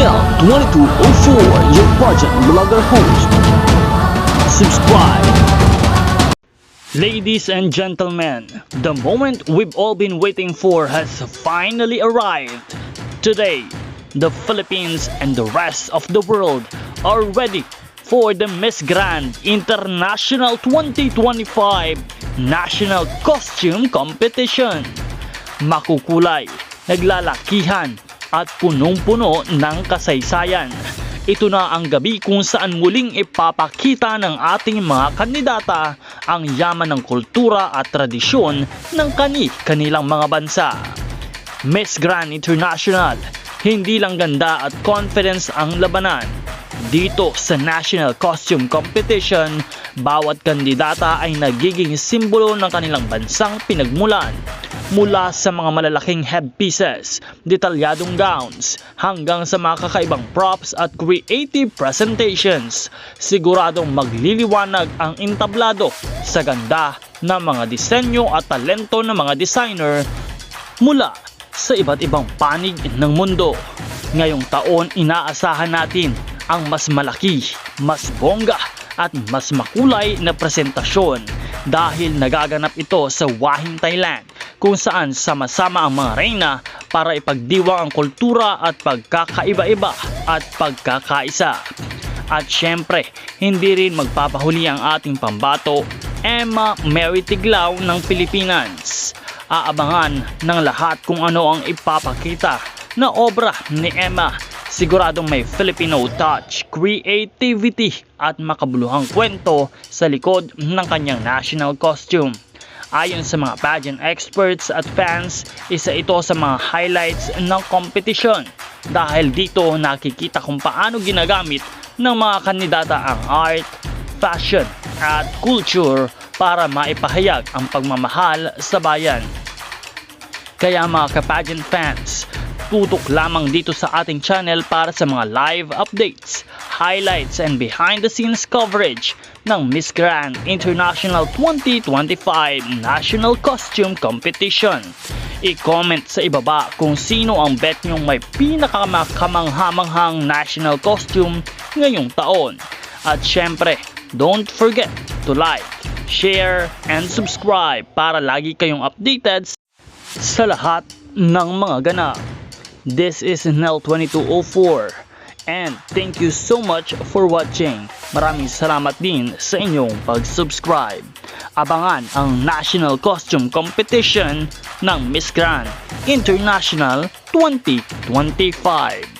Nel 2204, your budget blogger host. Subscribe. Ladies and gentlemen, the moment we've all been waiting for has finally arrived. Today, the Philippines and the rest of the world are ready for the Miss Grand International 2025 National Costume Competition. Makukulay, naglalakihan at punong-puno ng kasaysayan. Ito na ang gabi kung saan muling ipapakita ng ating mga kandidata ang yaman ng kultura at tradisyon ng kani-kanilang mga bansa. Miss Grand International, hindi lang ganda at confidence ang labanan. Dito sa National Costume Competition, bawat kandidata ay nagiging simbolo ng kanilang bansang pinagmulan. Mula sa mga malalaking headpieces, detalyadong gowns, hanggang sa mga kakaibang props at creative presentations, siguradong magliliwanag ang entablado sa ganda ng mga disenyo at talento ng mga designer mula sa iba't ibang panig ng mundo. Ngayong taon, inaasahan natin ang mas malaki, mas bongga at mas makulay na presentasyon dahil nagaganap ito sa Wahing, Thailand, kung saan sama-sama ang mga reyna para ipagdiwang ang kultura at pagkakaiba-iba at pagkakaisa. At syempre, hindi rin magpapahuli ang ating pambato, Emma Mary Tiglao ng Pilipinas. Aabangan ng lahat kung ano ang ipapakita na obra ni Emma. Siguradong may Filipino touch, creativity at makabuluhang kwento sa likod ng kanyang national costume. Ayon sa mga pageant experts at fans, isa ito sa mga highlights ng competition dahil dito nakikita kung paano ginagamit ng mga kandidata ang art, fashion at culture para maipahayag ang pagmamahal sa bayan. Kaya mga ka-pageant fans, tutok lamang dito sa ating channel para sa mga live updates, highlights and behind the scenes coverage ng Miss Grand International 2025 National Costume Competition. I-comment sa ibaba kung sino ang bet nyong may pinakakamanghamanghang national costume ngayong taon. At syempre, don't forget to like, share, and subscribe para lagi kayong updated sa lahat ng mga ganap. This is Nel 2204 and thank you so much for watching. Maraming salamat din sa inyong pag-subscribe. Abangan ang National Costume Competition ng Miss Grand International 2025.